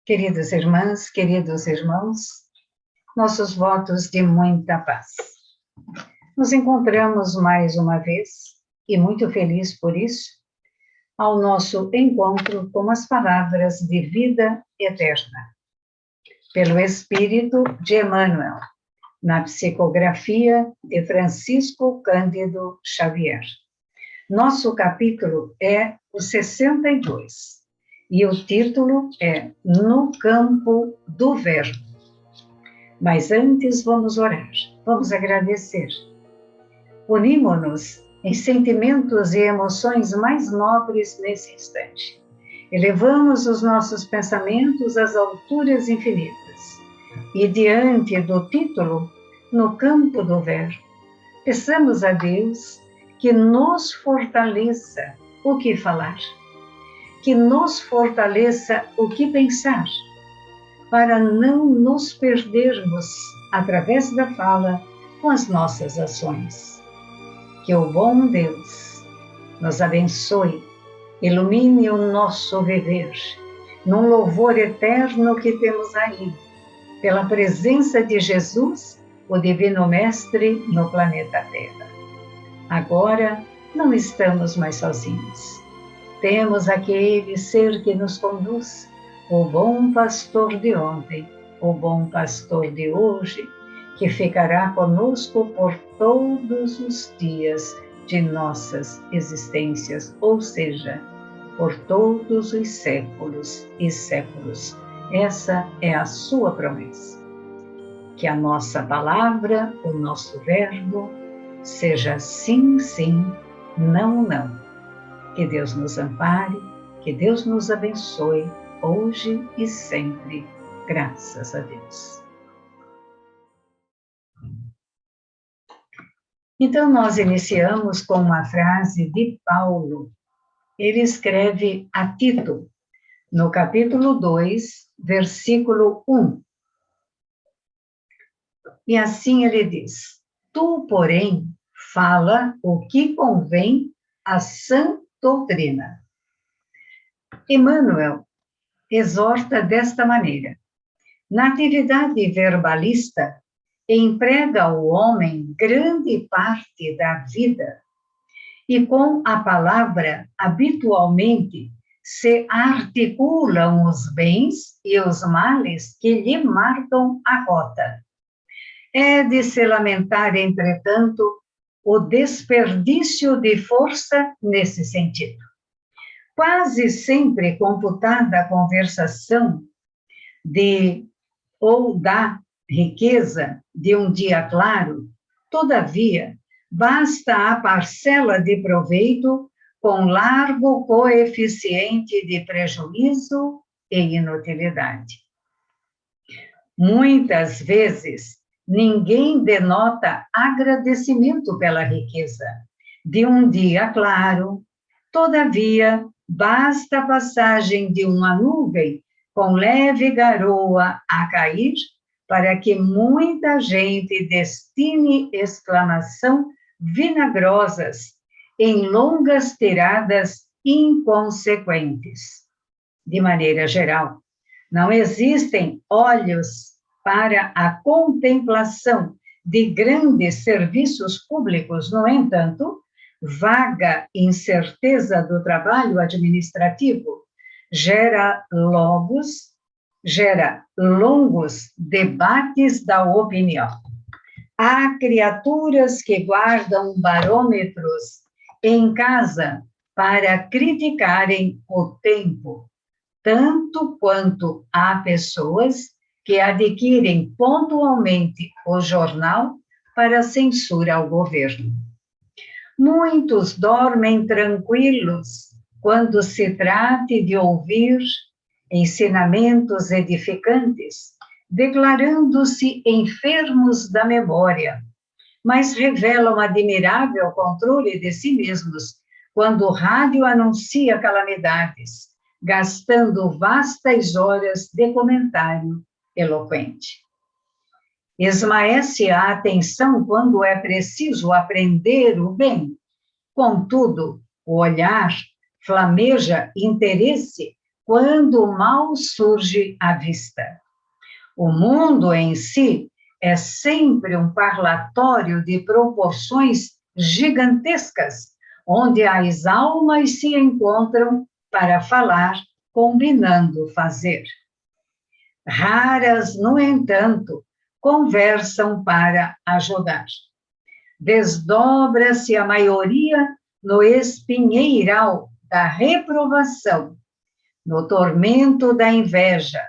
Queridas irmãs, queridos irmãos, nossos votos de muita paz. Nos encontramos mais uma vez, e muito feliz por isso, ao nosso encontro com as palavras de vida eterna, pelo Espírito de Emmanuel, na psicografia de Francisco Cândido Xavier. Nosso capítulo é o 62, e o título é No Campo do Verbo. Mas antes vamos orar, vamos agradecer. Unimos-nos em sentimentos e emoções mais nobres nesse instante. Elevamos os nossos pensamentos às alturas infinitas. E diante do título, No Campo do Verbo, peçamos a Deus que nos fortaleça o que falar, que nos fortaleça o que pensar, para não nos perdermos através da fala com as nossas ações. Que o bom Deus nos abençoe, ilumine o nosso viver, num louvor eterno que temos aí, pela presença de Jesus, o Divino Mestre, no planeta Terra. Agora não estamos mais sozinhos. Temos aquele ser que nos conduz, o bom pastor de ontem, o bom pastor de hoje, que ficará conosco por todos os dias de nossas existências, ou seja, por todos os séculos e séculos. Essa é a sua promessa. Que a nossa palavra, o nosso verbo, seja sim, sim, não, não. Que Deus nos ampare, que Deus nos abençoe, hoje e sempre, graças a Deus. Então, nós iniciamos com uma frase de Paulo. Ele escreve a Tito, no capítulo 2, versículo 1. E assim ele diz: Tu, porém, fala o que convém à sã doutrina. Emmanuel exorta desta maneira: na atividade verbalista, emprega o homem grande parte da vida, e com a palavra habitualmente se articulam os bens e os males que lhe marcam a rota. É de se lamentar, entretanto, o desperdício de força nesse sentido. Quase sempre computada a conversação da riqueza de um dia claro, todavia, basta a parcela de proveito com largo coeficiente de prejuízo e inutilidade. Muitas vezes, ninguém denota agradecimento pela riqueza de um dia claro, todavia, basta a passagem de uma nuvem com leve garoa a cair para que muita gente destine exclamação vinagrosas em longas tiradas inconsequentes. De maneira geral, não existem olhos para a contemplação de grandes serviços públicos. No entanto, vaga incerteza do trabalho administrativo gera longos debates da opinião. Há criaturas que guardam barômetros em casa para criticarem o tempo, tanto quanto há pessoas que adquirem pontualmente o jornal para censura ao governo. Muitos dormem tranquilos quando se trate de ouvir ensinamentos edificantes, declarando-se enfermos da memória, mas revelam admirável controle de si mesmos quando o rádio anuncia calamidades, gastando vastas horas de comentário eloquente. Esmaece a atenção quando é preciso aprender o bem. Contudo, o olhar flameja interesse quando o mal surge à vista. O mundo em si é sempre um parlatório de proporções gigantescas, onde as almas se encontram para falar, combinando fazer. Raras, no entanto, conversam para ajudar. Desdobra-se a maioria no espinheiral da reprovação, no tormento da inveja,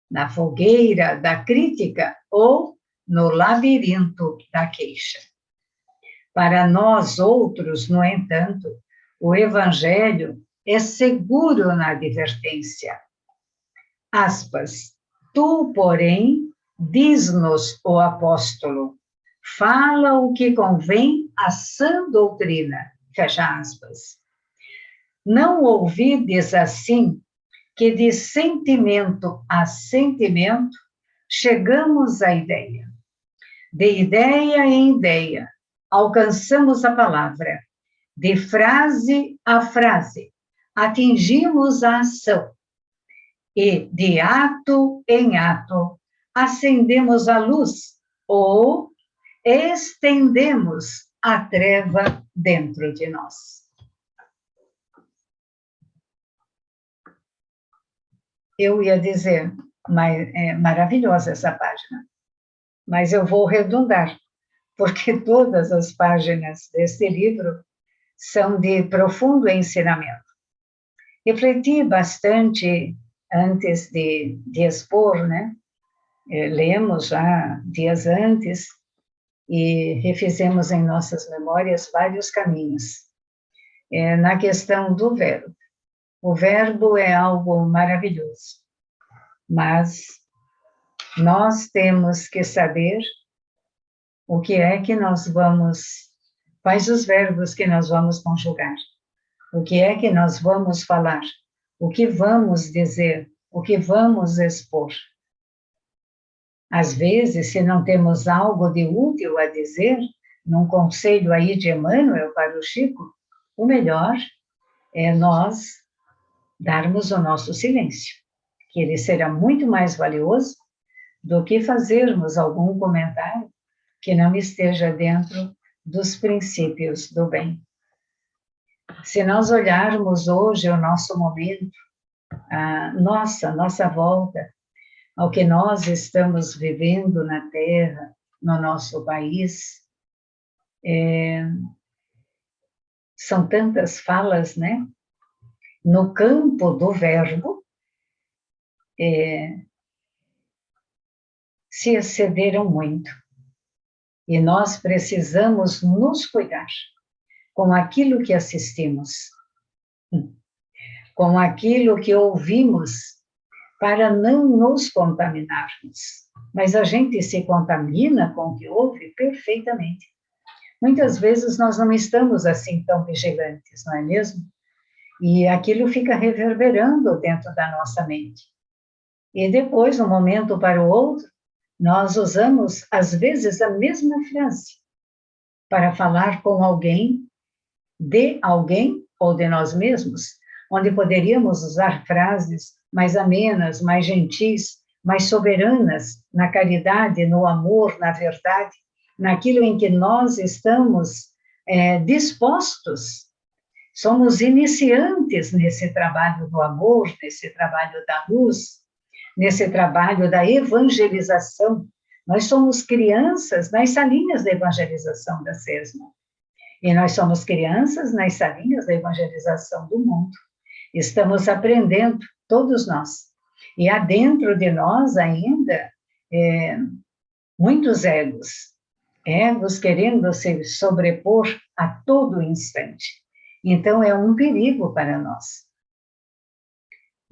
na fogueira da crítica ou no labirinto da queixa. Para nós outros, no entanto, o Evangelho é seguro na advertência. Aspas. Tu, porém, diz-nos o apóstolo, fala o que convém à sã doutrina. Fecha aspas. Não ouvides assim que de sentimento a sentimento chegamos à ideia. De ideia em ideia, alcançamos a palavra. De frase a frase, atingimos a ação. E, de ato em ato, acendemos a luz ou estendemos a treva dentro de nós. Eu ia dizer, mas é maravilhosa essa página, mas eu vou redundar, porque todas as páginas deste livro são de profundo ensinamento. Refleti bastante antes de expor, né? Lemos já dias antes e refizemos em nossas memórias vários caminhos. Na questão do verbo. O verbo é algo maravilhoso, mas nós temos que saber o que é que nós vamos, quais os verbos que nós vamos conjugar, o que é que nós vamos falar, o que vamos dizer, o que vamos expor. Às vezes, se não temos algo de útil a dizer, num conselho aí de Emmanuel para o Chico, o melhor é nós darmos o nosso silêncio, que ele será muito mais valioso do que fazermos algum comentário que não esteja dentro dos princípios do bem. Se nós olharmos hoje o nosso momento, a nossa volta, ao que nós estamos vivendo na Terra, no nosso país, são tantas falas, né? No campo do verbo, se excederam muito. E nós precisamos nos cuidar com aquilo que assistimos, com aquilo que ouvimos, para não nos contaminarmos. Mas a gente se contamina com o que ouve perfeitamente. Muitas vezes nós não estamos assim tão vigilantes, não é mesmo? E aquilo fica reverberando dentro da nossa mente. E depois, de um momento para o outro, nós usamos, às vezes, a mesma frase para falar com alguém, de alguém ou de nós mesmos, onde poderíamos usar frases mais amenas, mais gentis, mais soberanas, na caridade, no amor, na verdade, naquilo em que nós estamos dispostos. Somos iniciantes nesse trabalho do amor, nesse trabalho da luz, nesse trabalho da evangelização. Nós somos crianças nas salinhas da evangelização da SESMA. E nós somos crianças nas salinhas da evangelização do mundo. Estamos aprendendo, todos nós. E há dentro de nós ainda muitos egos querendo se sobrepor a todo instante. Então, é um perigo para nós.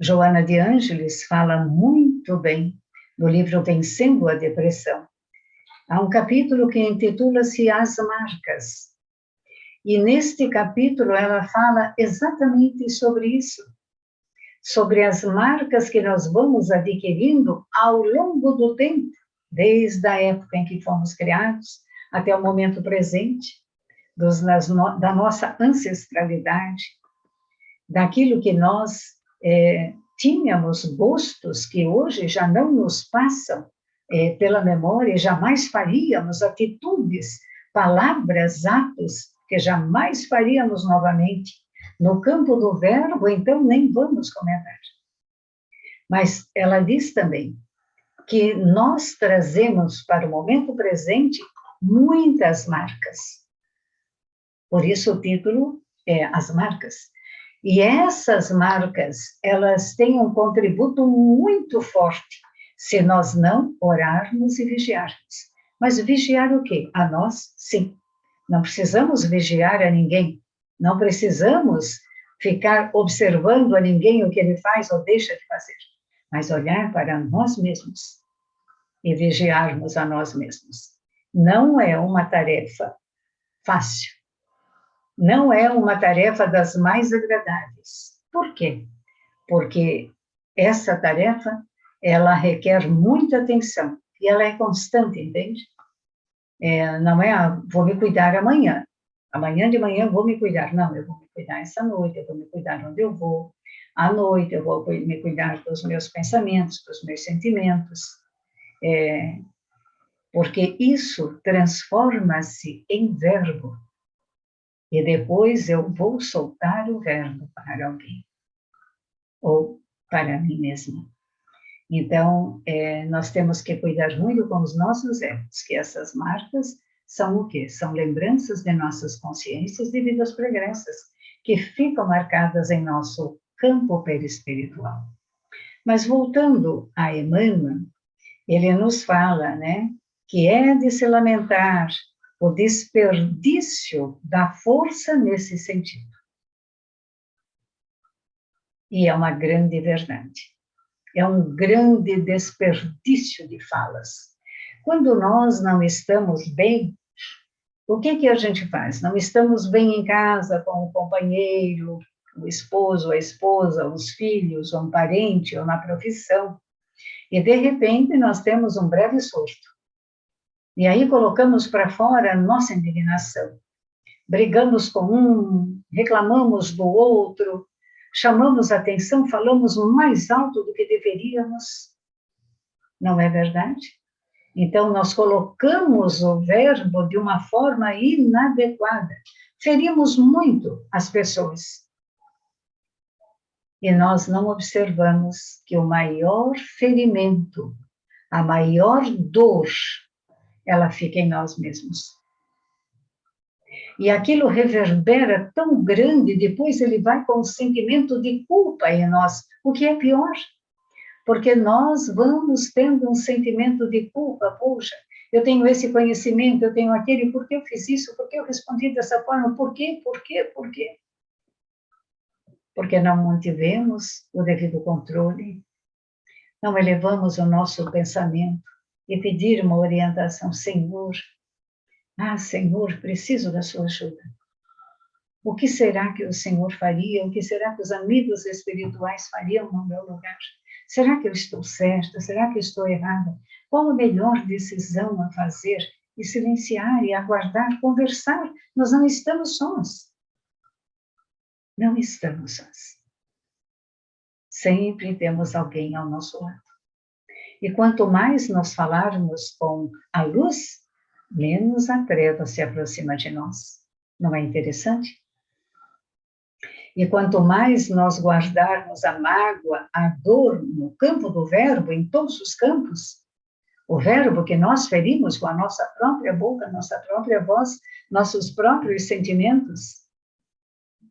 Joana de Ângeles fala muito bem no livro Vencendo a Depressão. Há um capítulo que intitula-se As Marcas. E neste capítulo ela fala exatamente sobre isso, sobre as marcas que nós vamos adquirindo ao longo do tempo, desde a época em que fomos criados até o momento presente, da nossa ancestralidade, daquilo que nós tínhamos gostos que hoje já não nos passam pela memória, jamais faríamos, atitudes, palavras, atos que jamais faríamos novamente. No campo do verbo, então, nem vamos comentar. Mas ela diz também que nós trazemos para o momento presente muitas marcas. Por isso o título é As Marcas. E essas marcas, elas têm um contributo muito forte, se nós não orarmos e vigiarmos. Mas vigiar o quê? A nós, sim. Não precisamos vigiar a ninguém. Não precisamos ficar observando a ninguém o que ele faz ou deixa de fazer. Mas olhar para nós mesmos e vigiarmos a nós mesmos. Não é uma tarefa fácil. Não é uma tarefa das mais agradáveis. Por quê? Porque essa tarefa, ela requer muita atenção e ela é constante, entende? Não é, vou me cuidar amanhã. Amanhã de manhã eu vou me cuidar. Não, eu vou me cuidar essa noite, eu vou me cuidar onde eu vou. À noite eu vou me cuidar dos meus pensamentos, dos meus sentimentos. Porque isso transforma-se em verbo. E depois eu vou soltar o verbo para alguém. Ou para mim mesma. Então, nós temos que cuidar muito com os nossos erros, que essas marcas são o quê? São lembranças de nossas consciências de vidas pregressas, que ficam marcadas em nosso campo perispiritual. Mas voltando a Emmanuel, ele nos fala, né, que é de se lamentar o desperdício da força nesse sentido. E é uma grande verdade. É um grande desperdício de falas. Quando nós não estamos bem, o que a gente faz? Não estamos bem em casa com o companheiro, o esposo, a esposa, os filhos, ou um parente, ou na profissão. E, de repente, nós temos um breve surto. E aí colocamos para fora a nossa indignação. Brigamos com um, reclamamos do outro, chamamos a atenção, falamos mais alto do que deveríamos. Não é verdade? Então, nós colocamos o verbo de uma forma inadequada. Ferimos muito as pessoas. E nós não observamos que o maior ferimento, a maior dor, ela fica em nós mesmos. E aquilo reverbera tão grande, depois ele vai com um sentimento de culpa em nós, o que é pior. Porque nós vamos tendo um sentimento de culpa, poxa, eu tenho esse conhecimento, eu tenho aquele, por que eu fiz isso, por que eu respondi dessa forma, por quê? Porque não mantivemos o devido controle, não elevamos o nosso pensamento e pedir uma orientação, Senhor, Senhor, preciso da sua ajuda. O que será que o Senhor faria? O que será que os amigos espirituais fariam no meu lugar? Será que eu estou certa? Será que eu estou errada? Qual a melhor decisão a fazer? E silenciar, e aguardar, conversar. Nós não estamos sós. Não estamos sós. Sempre temos alguém ao nosso lado. E quanto mais nós falarmos com a luz, menos a treva se aproxima de nós. Não é interessante? E quanto mais nós guardarmos a mágoa, a dor no campo do verbo, em todos os campos, o verbo que nós ferimos com a nossa própria boca, nossa própria voz, nossos próprios sentimentos,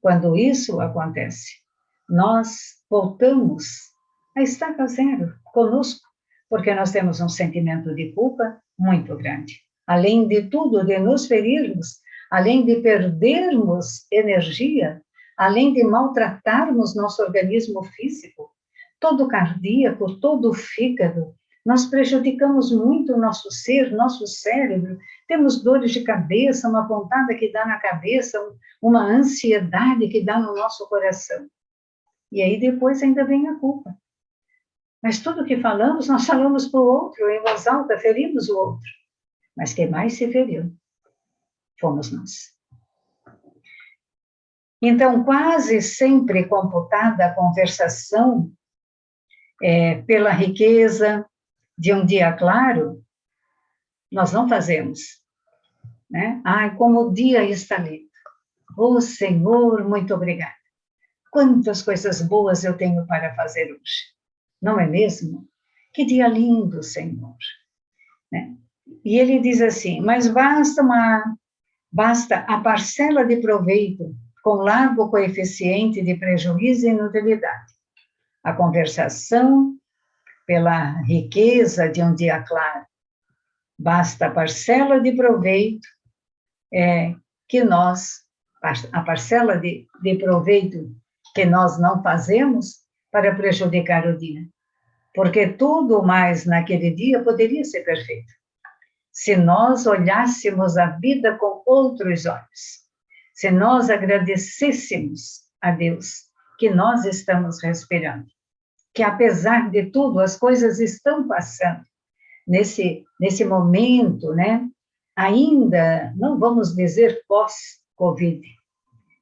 quando isso acontece, nós voltamos a estaca zero conosco, porque nós temos um sentimento de culpa muito grande. Além de tudo, de nos ferirmos, além de perdermos energia, além de maltratarmos nosso organismo físico, todo o cardíaco, todo o fígado, nós prejudicamos muito o nosso ser, nosso cérebro, temos dores de cabeça, uma pontada que dá na cabeça, uma ansiedade que dá no nosso coração. E aí depois ainda vem a culpa. Mas tudo que falamos, nós falamos para o outro, em voz alta, ferimos o outro. Mas quem mais se feriu fomos nós. Então, quase sempre computada a conversação pela riqueza de um dia claro, nós não fazemos, né? Ai, como o dia está lindo. Oh, Senhor, muito obrigada. Quantas coisas boas eu tenho para fazer hoje. Não é mesmo? Que dia lindo, Senhor. Né? E ele diz assim, mas basta a parcela de proveito com largo coeficiente de prejuízo e inutilidade. A conversação pela riqueza de um dia claro. Basta a parcela de proveito que nós, a parcela de proveito que nós não fazemos para prejudicar o dia. Porque tudo mais naquele dia poderia ser perfeito. Se nós olhássemos a vida com outros olhos, se nós agradecêssemos a Deus que nós estamos respirando, que apesar de tudo as coisas estão passando nesse momento, né? Ainda, não vamos dizer pós-Covid,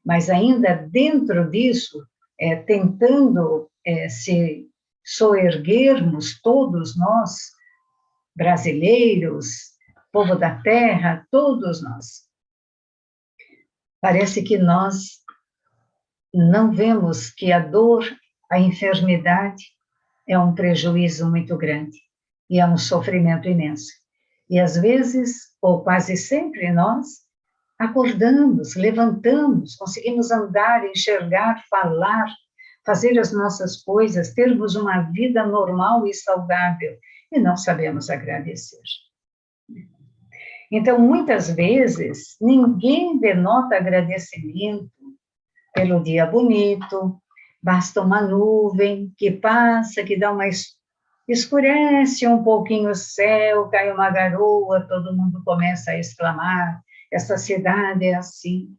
mas ainda dentro disso, tentando se soerguermos todos nós, brasileiros, povo da terra, todos nós. Parece que nós não vemos que a dor, a enfermidade é um prejuízo muito grande e é um sofrimento imenso. E às vezes, ou quase sempre, nós acordamos, levantamos, conseguimos andar, enxergar, falar, fazer as nossas coisas, termos uma vida normal e saudável, e não sabemos agradecer. Então, muitas vezes, ninguém denota agradecimento pelo dia bonito, basta uma nuvem que passa, que dá uma escurece um pouquinho o céu, cai uma garoa, todo mundo começa a exclamar, essa cidade é assim,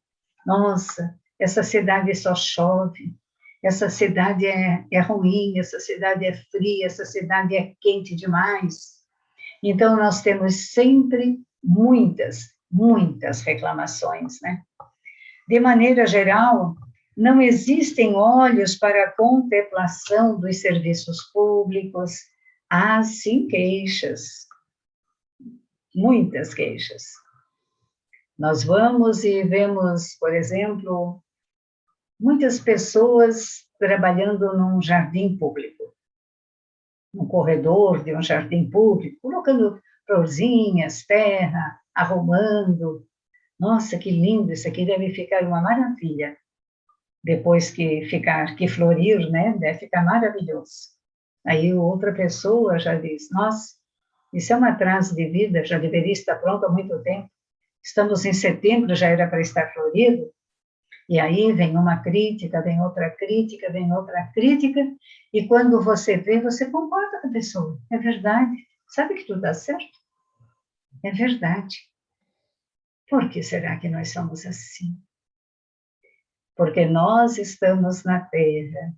nossa, essa cidade só chove, essa cidade é ruim, essa cidade é fria, essa cidade é quente demais. Então, nós temos sempre muitas reclamações, né? De maneira geral, não existem olhos para a contemplação dos serviços públicos, há sim queixas, muitas queixas. Nós vamos e vemos, por exemplo, muitas pessoas trabalhando num jardim público, no corredor de um jardim público, colocando florzinhas, terra, arrumando. Nossa, que lindo, isso aqui deve ficar uma maravilha. Depois que florir, né, deve ficar maravilhoso. Aí outra pessoa já diz, nossa, isso é um atraso de vida, já deveria estar pronto há muito tempo. Estamos em setembro, já era para estar florido. E aí vem uma crítica, vem outra crítica, vem outra crítica, e quando você vê, você concorda com a pessoa. É verdade. Sabe que tudo dá certo? É verdade. Por que será que nós somos assim? Porque nós estamos na Terra,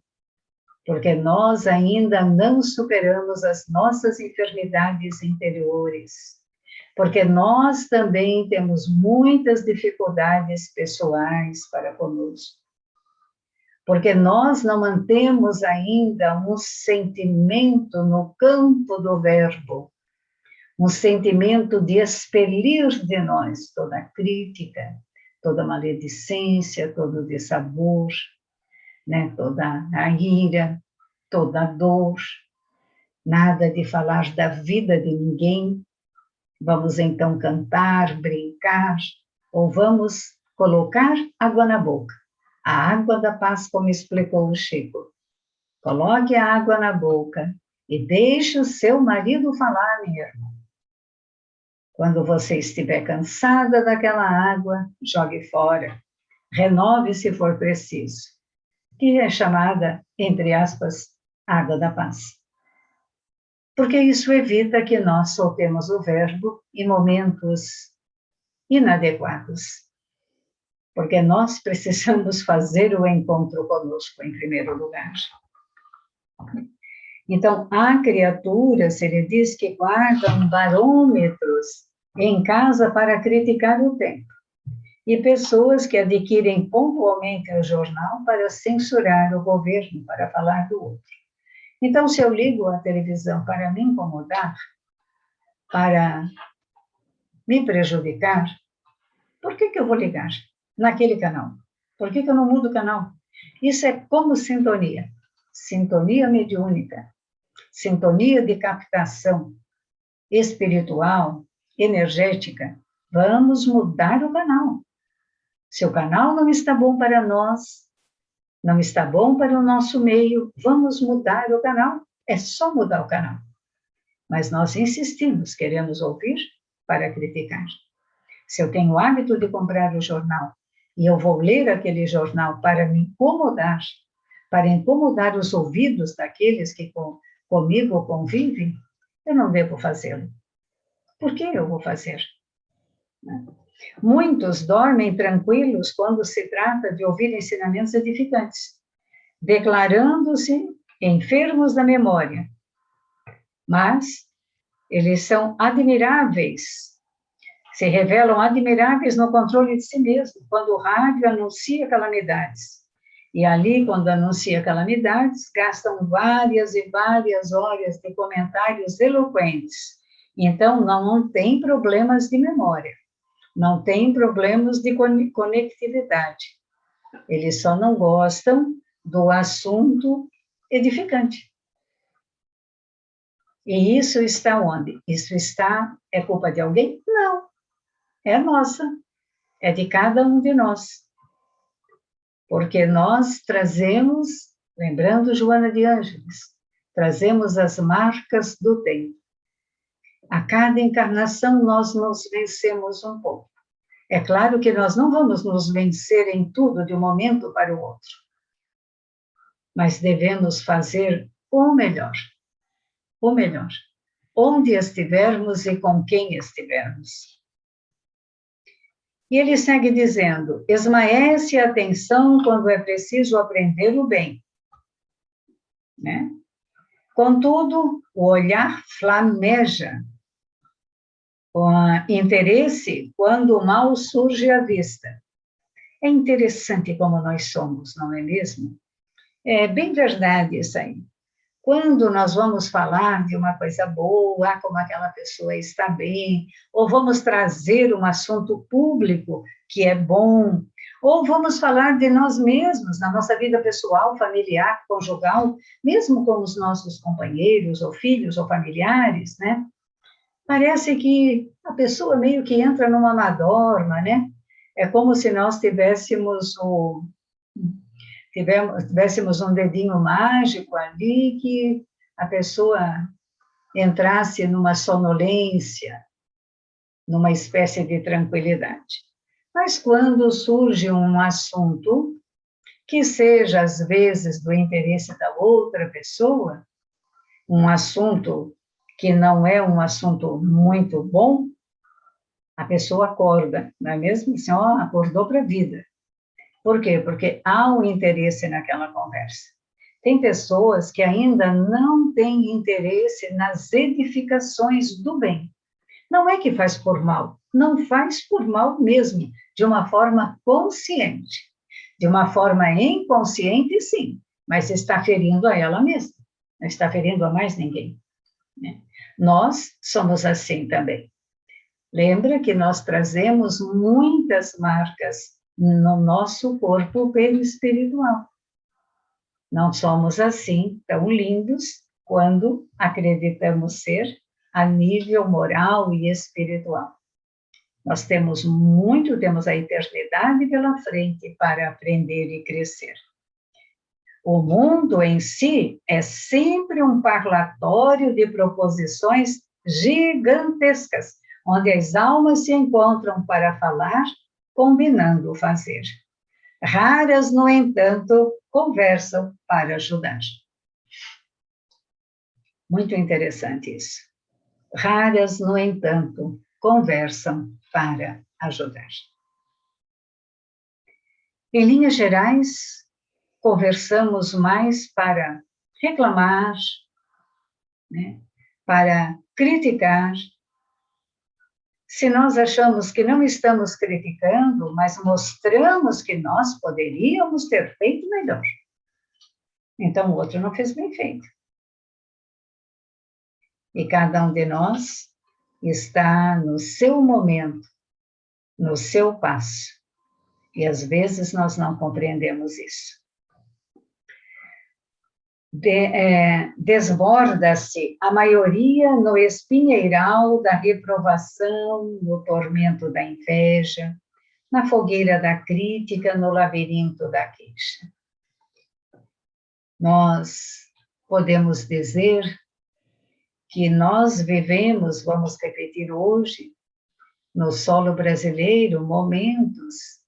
porque nós ainda não superamos as nossas enfermidades interiores, porque nós também temos muitas dificuldades pessoais para conosco, porque nós não mantemos ainda um sentimento no campo do verbo, um sentimento de expelir de nós toda a crítica, toda a maledicência, todo o dissabor, né, toda a ira, toda a dor, nada de falar da vida de ninguém. Vamos então cantar, brincar, ou vamos colocar água na boca. A água da paz, como explicou o Chico. Coloque a água na boca e deixe o seu marido falar, minha irmã. Quando você estiver cansada daquela água, jogue fora. Renove se for preciso. Que é chamada, entre aspas, água da paz. Porque isso evita que nós soltemos o verbo em momentos inadequados. Porque nós precisamos fazer o encontro conosco, em primeiro lugar. Então, há criaturas, ele diz, que guardam barômetros em casa para criticar o tempo. E pessoas que adquirem pontualmente o jornal para censurar o governo, para falar do outro. Então, se eu ligo a televisão para me incomodar, para me prejudicar, por que eu vou ligar naquele canal? Por que eu não mudo o canal? Isso é como sintonia. Sintonia mediúnica. Sintonia de captação espiritual, energética. Vamos mudar o canal. Se o canal não está bom para nós, não está bom para o nosso meio, vamos mudar o canal. É só mudar o canal. Mas nós insistimos, queremos ouvir para criticar. Se eu tenho o hábito de comprar o jornal e eu vou ler aquele jornal para me incomodar, para incomodar os ouvidos daqueles que comigo convivem, eu não devo fazê-lo. Por que eu vou fazer? Muitos dormem tranquilos quando se trata de ouvir ensinamentos edificantes, declarando-se enfermos da memória. Mas eles são admiráveis, se revelam admiráveis no controle de si mesmo, quando o rádio anuncia calamidades. E ali, quando anuncia calamidades, gastam várias e várias horas de comentários eloquentes. Então, não tem problemas de memória, não tem problemas de conectividade. Eles só não gostam do assunto edificante. E isso está onde? Isso é culpa de alguém? Não. É nossa. É de cada um de nós. Porque nós trazemos, lembrando Joana de Ângeles, trazemos as marcas do tempo. A cada encarnação nós nos vencemos um pouco. É claro que nós não vamos nos vencer em tudo de um momento para o outro. Mas devemos fazer o melhor. O melhor. Onde estivermos e com quem estivermos. E ele segue dizendo, esmaece a atenção quando é preciso aprender o bem. Né? Contudo, o olhar flameja com interesse quando o mal surge à vista. É interessante como nós somos, não é mesmo? É bem verdade isso aí. Quando nós vamos falar de uma coisa boa, como aquela pessoa está bem, ou vamos trazer um assunto público que é bom, ou vamos falar de nós mesmos, na nossa vida pessoal, familiar, conjugal, mesmo com os nossos companheiros, ou filhos, ou familiares, né? Parece que a pessoa meio que entra numa madorna, né? É como se nós tivéssemos um dedinho mágico ali, que a pessoa entrasse numa sonolência, numa espécie de tranquilidade. Mas quando surge um assunto que seja, às vezes, do interesse da outra pessoa, um assunto que não é um assunto muito bom, a pessoa acorda, não é mesmo? Assim, ó, acordou para a vida. Por quê? Porque há um interesse naquela conversa. Tem pessoas que ainda não têm interesse nas edificações do bem. Não é que faz por mal, não faz por mal mesmo, de uma forma consciente. De uma forma inconsciente, sim, mas está ferindo a ela mesma, não está ferindo a mais ninguém. Né? Nós somos assim também. Lembra que nós trazemos muitas marcas no nosso corpo perispiritual. Não somos assim tão lindos quando acreditamos ser a nível moral e espiritual. Nós temos a eternidade pela frente para aprender e crescer. O mundo em si é sempre um parlatório de proposições gigantescas, onde as almas se encontram para falar, combinando o fazer. Raras, no entanto, conversam para ajudar. Muito interessante isso. Raras, no entanto, conversam para ajudar. Em linhas gerais, conversamos mais para reclamar, né, para criticar. Se nós achamos que não estamos criticando, mas mostramos que nós poderíamos ter feito melhor, então o outro não fez bem feito. E cada um de nós está no seu momento, no seu passo. E às vezes nós não compreendemos isso. Desborda-se a maioria no espinheiral da reprovação, no tormento da inveja, na fogueira da crítica, no labirinto da queixa. Nós podemos dizer que nós vivemos, vamos repetir hoje, no solo brasileiro, momentos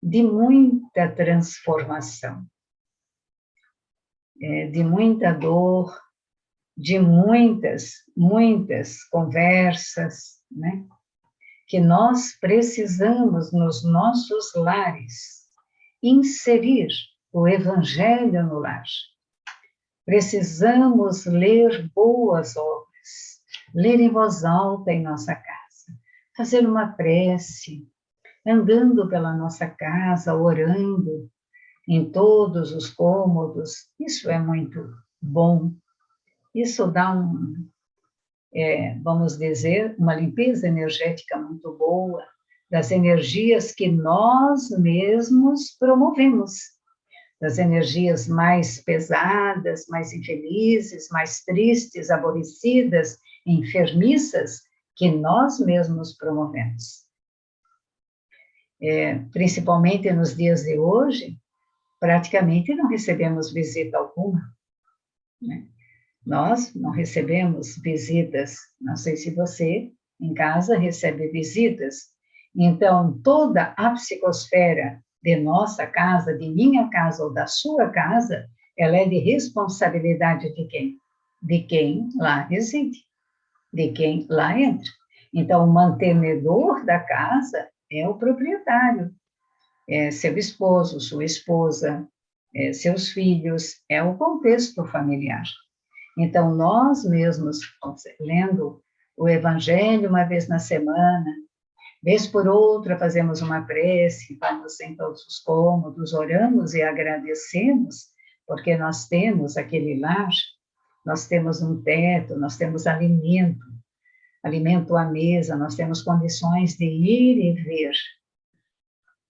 de muita transformação, de muita dor, de muitas conversas, né? Que nós precisamos, nos nossos lares, inserir o Evangelho no lar. Precisamos ler boas obras, ler em voz alta em nossa casa, fazer uma prece, andando pela nossa casa, orando em todos os cômodos. Isso é muito bom. Isso dá vamos dizer, uma limpeza energética muito boa, das energias que nós mesmos promovemos, das energias mais pesadas, mais infelizes, mais tristes, aborrecidas, enfermiças, que nós mesmos promovemos. Principalmente nos dias de hoje, praticamente não recebemos visita alguma, né? Nós não recebemos visitas, não sei se você, em casa, recebe visitas. Então, toda a psicosfera de nossa casa, de minha casa ou da sua casa, ela é de responsabilidade de quem? De quem lá reside, de quem lá entra. Então, o mantenedor da casa é o proprietário, é seu esposo, sua esposa, seus filhos, é o contexto familiar. Então, nós mesmos, lendo o Evangelho uma vez na semana, vez por outra fazemos uma prece, vamos em todos os cômodos, oramos e agradecemos, porque nós temos aquele lar, nós temos um teto, nós temos alimento à mesa, nós temos condições de ir e ver.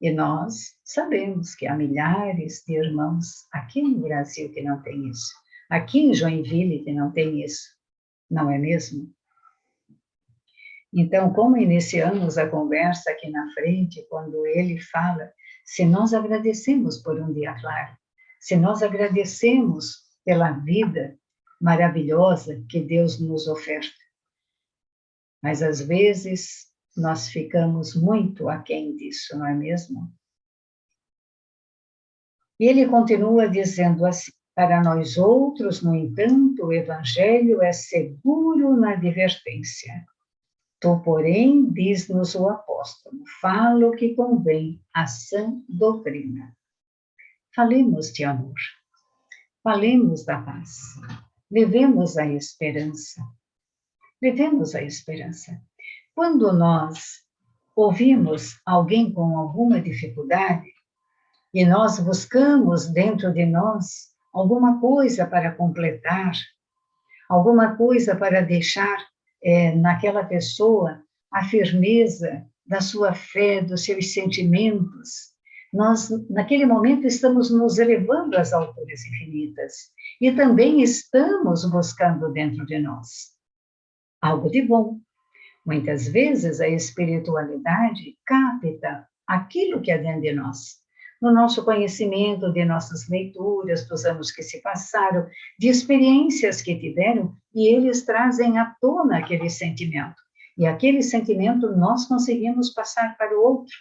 E nós sabemos que há milhares de irmãos aqui no Brasil que não têm isso. Aqui em Joinville que não tem isso, não é mesmo? Então, como iniciamos a conversa aqui na frente, quando ele fala, se nós agradecemos por um dia claro, se nós agradecemos pela vida maravilhosa que Deus nos oferta, mas às vezes nós ficamos muito aquém disso, não é mesmo? E ele continua dizendo assim: para nós outros, no entanto, o Evangelho é seguro na advertência. Tu, porém, diz-nos o apóstolo, fala o que convém à sã doutrina. Falemos de amor, falemos da paz, levemos a esperança. Levemos a esperança. Quando nós ouvimos alguém com alguma dificuldade, e nós buscamos dentro de nós alguma coisa para completar, alguma coisa para deixar naquela pessoa a firmeza da sua fé, dos seus sentimentos. Nós, naquele momento, estamos nos elevando às alturas infinitas e também estamos buscando dentro de nós algo de bom. Muitas vezes a espiritualidade capta aquilo que é dentro de nós, no nosso conhecimento, de nossas leituras, dos anos que se passaram, de experiências que tiveram, e eles trazem à tona aquele sentimento. E aquele sentimento nós conseguimos passar para o outro.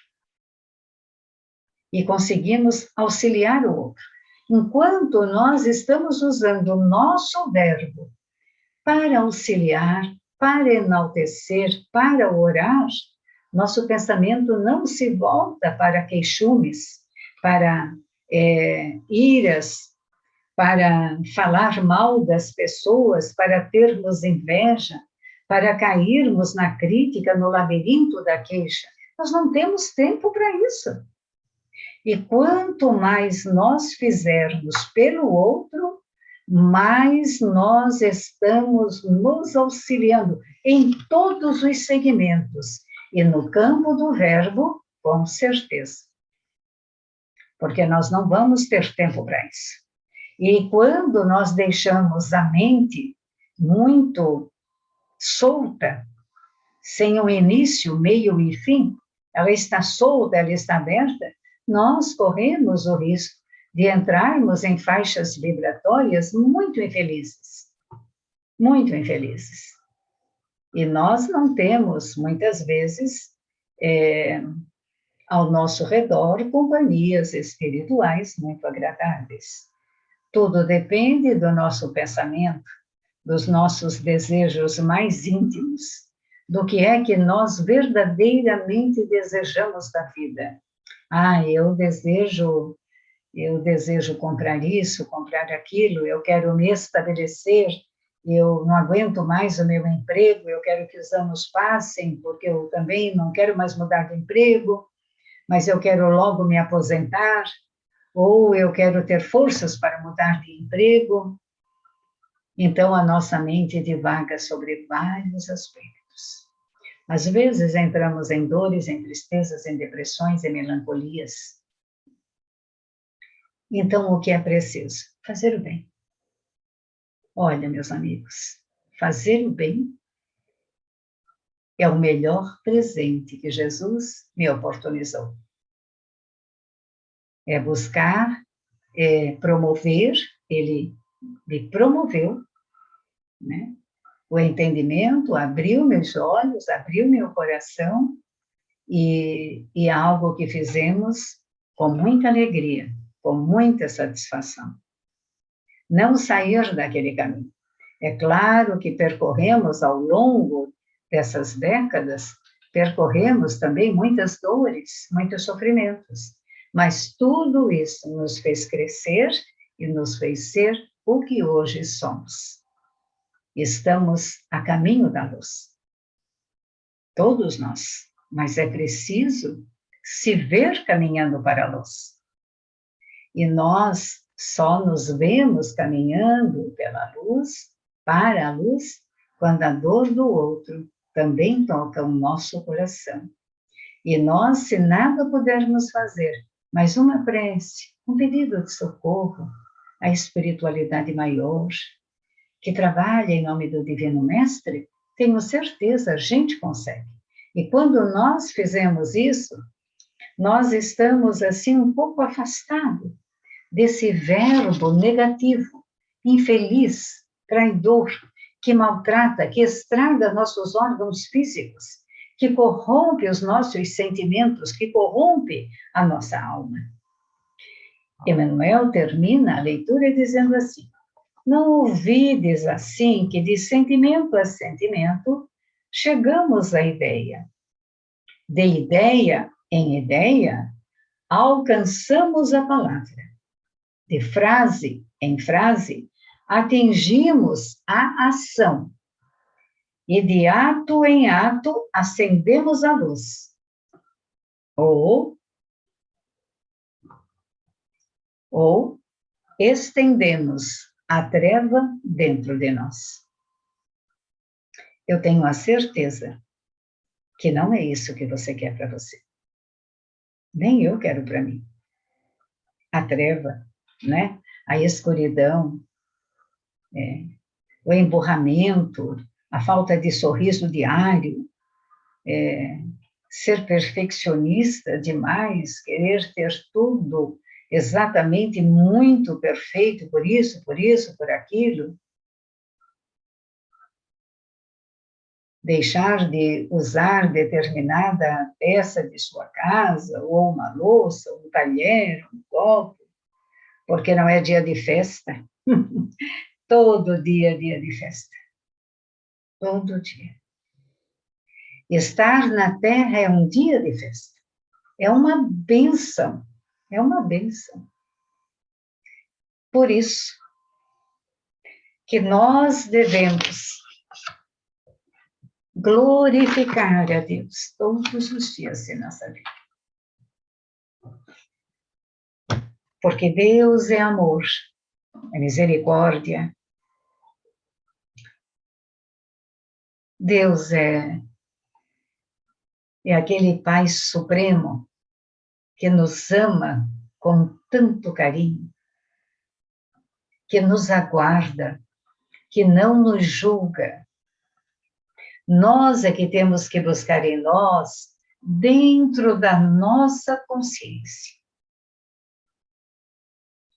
E conseguimos auxiliar o outro. Enquanto nós estamos usando o nosso verbo para auxiliar, para enaltecer, para orar, nosso pensamento não se volta para queixumes, para iras, para falar mal das pessoas, para termos inveja, para cairmos na crítica, no labirinto da queixa. Nós não temos tempo para isso. E quanto mais nós fizermos pelo outro, mais nós estamos nos auxiliando em todos os segmentos. E no campo do verbo, com certeza. Porque nós não vamos ter tempo para isso. E quando nós deixamos a mente muito solta, sem um início, meio e fim, ela está solta, ela está aberta, nós corremos o risco de entrarmos em faixas vibratórias muito infelizes. Muito infelizes. E nós não temos, muitas vezes, ao nosso redor, companhias espirituais muito agradáveis. Tudo depende do nosso pensamento, dos nossos desejos mais íntimos, do que é que nós verdadeiramente desejamos da vida. Ah, eu desejo comprar isso, comprar aquilo, eu quero me estabelecer, eu não aguento mais o meu emprego, eu quero que os anos passem, porque eu também não quero mais mudar de emprego, mas eu quero logo me aposentar, ou eu quero ter forças para mudar de emprego. Então, a nossa mente divaga sobre vários aspectos. Às vezes, entramos em dores, em tristezas, em depressões, em melancolias. Então, o que é preciso? Fazer o bem. Olha, meus amigos, fazer o bem é o melhor presente que Jesus me oportunizou. É buscar, promover, ele me promoveu, né? O entendimento, abriu meus olhos, abriu meu coração, e é algo que fizemos com muita alegria, com muita satisfação. Não sair daquele caminho. É claro que percorremos ao longo dessas décadas, percorremos também muitas dores, muitos sofrimentos, mas tudo isso nos fez crescer e nos fez ser o que hoje somos. Estamos a caminho da luz. Todos nós, mas é preciso se ver caminhando para a luz. E nós só nos vemos caminhando pela luz, para a luz, quando a dor do outro também toca o nosso coração. E nós, se nada pudermos fazer, mas uma prece, um pedido de socorro, à espiritualidade maior, que trabalha em nome do Divino Mestre, tenho certeza, a gente consegue. E quando nós fizemos isso, nós estamos assim um pouco afastados desse verbo negativo, infeliz, traidor, que maltrata, que estraga nossos órgãos físicos, que corrompe os nossos sentimentos, que corrompe a nossa alma. Emmanuel termina a leitura dizendo assim: não ouvides assim que de sentimento a sentimento chegamos à ideia. De ideia em ideia alcançamos a palavra. De frase em frase atingimos a ação. E de ato em ato acendemos a luz. Ou estendemos a treva dentro de nós. Eu tenho a certeza que não é isso que você quer para você. Nem eu quero para mim. A treva, né? A escuridão, o emburramento, a falta de sorriso diário, ser perfeccionista demais, querer ter tudo exatamente muito perfeito, por isso, por aquilo. Deixar de usar determinada peça de sua casa, ou uma louça, um talher, um copo, porque não é dia de festa. Todo dia é dia de festa. Todo dia. Estar na Terra é um dia de festa. É uma bênção. É uma bênção. Por isso que nós devemos glorificar a Deus todos os dias de nossa vida. Porque Deus é amor. a misericórdia. Deus é aquele Pai Supremo que nos ama com tanto carinho, que nos aguarda, que não nos julga. Nós é que temos que buscar em nós, dentro da nossa consciência,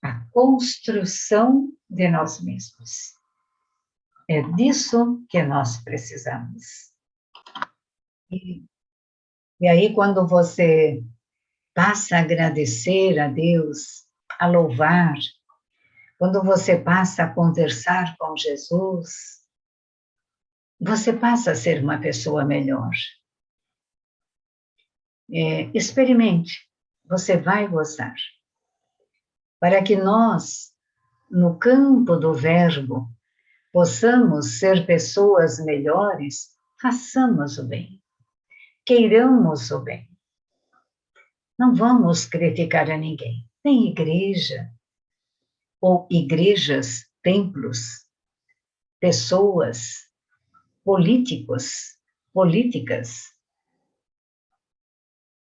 a construção de nós mesmos. É disso que nós precisamos. E aí, quando você passa a agradecer a Deus, a louvar, quando você passa a conversar com Jesus, você passa a ser uma pessoa melhor. Experimente, você vai gostar. Para que nós, no campo do verbo, possamos ser pessoas melhores, façamos o bem, queiramos o bem. Não vamos criticar a ninguém, nem igreja, ou igrejas, templos, pessoas, políticos, políticas,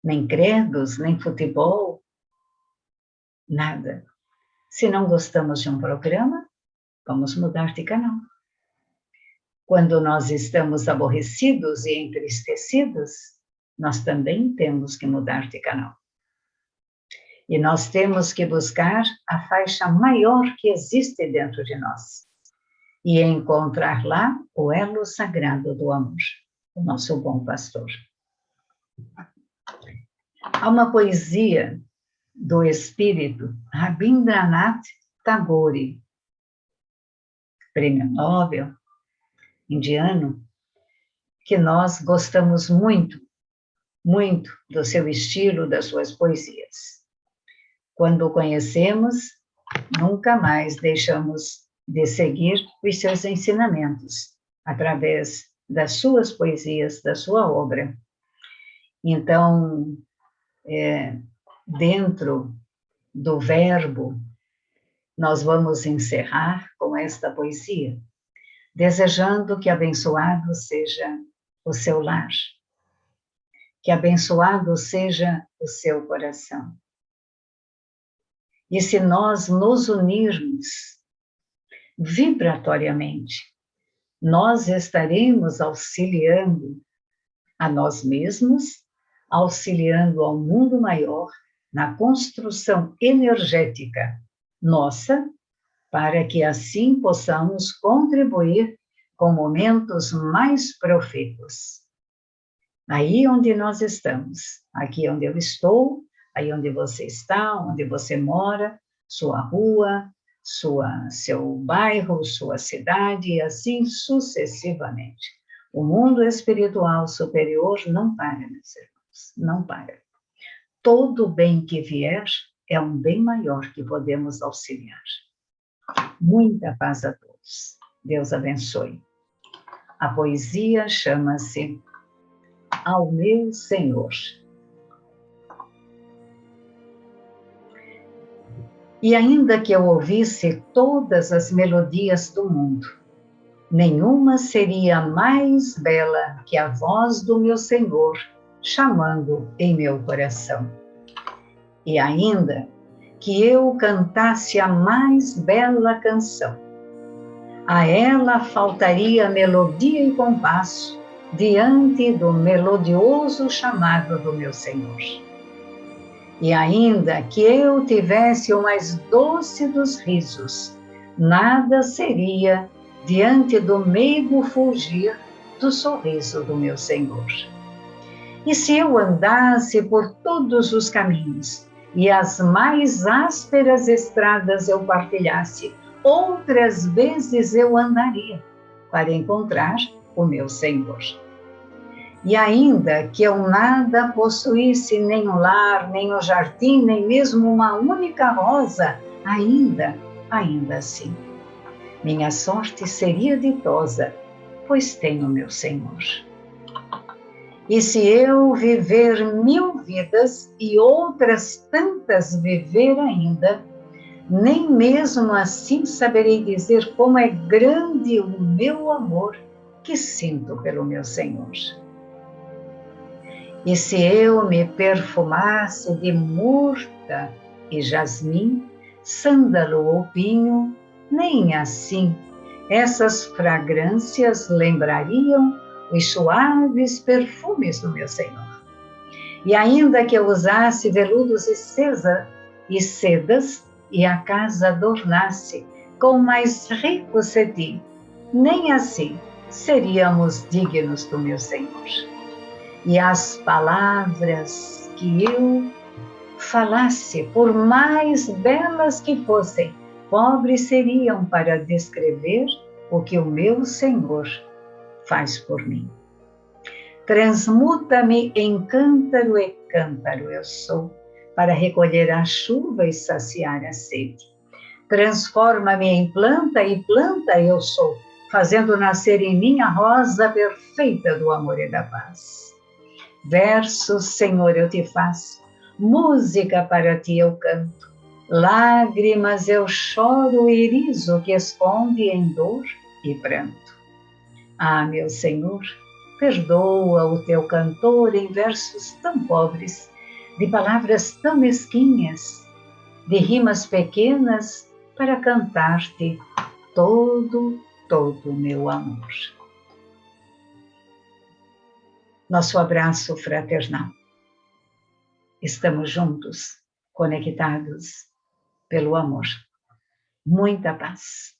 nem credos, nem futebol, nada. Se não gostamos de um programa, vamos mudar de canal. Quando nós estamos aborrecidos e entristecidos, nós também temos que mudar de canal. E nós temos que buscar a faixa maior que existe dentro de nós. E encontrar lá o elo sagrado do amor, o nosso bom pastor. Há uma poesia do espírito Rabindranath Tagore, prêmio Nobel, indiano, que nós gostamos muito, muito do seu estilo, das suas poesias. Quando o conhecemos, nunca mais deixamos de seguir os seus ensinamentos, através das suas poesias, da sua obra. Então, dentro do verbo, nós vamos encerrar com esta poesia, desejando que abençoado seja o seu lar, que abençoado seja o seu coração. E se nós nos unirmos vibratoriamente, nós estaremos auxiliando a nós mesmos, auxiliando ao mundo maior na construção energética nossa, para que assim possamos contribuir com momentos mais profícuos. Aí onde nós estamos, aqui onde eu estou, aí onde você está, onde você mora, sua rua, seu bairro, sua cidade, e assim sucessivamente. O mundo espiritual superior não para, meus irmãos, não para. Todo bem que vier é um bem maior que podemos auxiliar. Muita paz a todos. Deus abençoe. A poesia chama-se Ao Meu Senhor. E ainda que eu ouvisse todas as melodias do mundo, nenhuma seria mais bela que a voz do meu Senhor chamando em meu coração. E ainda que eu cantasse a mais bela canção, a ela faltaria melodia e compasso diante do melodioso chamado do meu Senhor. E ainda que eu tivesse o mais doce dos risos, nada seria diante do meigo fulgir do sorriso do meu Senhor. E se eu andasse por todos os caminhos, e as mais ásperas estradas eu partilhasse, outras vezes eu andaria para encontrar o meu Senhor. E ainda que eu nada possuísse, nem o lar, nem o jardim, nem mesmo uma única rosa, ainda assim, minha sorte seria ditosa, pois tenho meu Senhor. E se eu viver 1000 vidas e outras tantas viver ainda, Nem mesmo assim saberei dizer como é grande o meu amor que sinto pelo meu Senhor. E se eu me perfumasse de murta e jasmim, sândalo ou pinho, nem assim essas fragrâncias lembrariam os suaves perfumes do meu Senhor. E ainda que eu usasse veludos e sedas, e a casa adornasse com o mais rico cetim, nem assim seríamos dignos do meu Senhor. E as palavras que eu falasse, por mais belas que fossem, pobres seriam para descrever o que o meu Senhor faz por mim. Transmuta-me em cântaro e cântaro eu sou, para recolher a chuva e saciar a sede. Transforma-me em planta e planta eu sou, fazendo nascer em mim a rosa perfeita do amor e da paz. Versos, Senhor, eu te faço, música para ti eu canto, lágrimas eu choro e riso que esconde em dor e pranto. Ah, meu Senhor, perdoa o teu cantor em versos tão pobres, de palavras tão mesquinhas, de rimas pequenas, para cantar-te todo o meu amor. Nosso abraço fraternal. Estamos juntos, conectados pelo amor. Muita paz.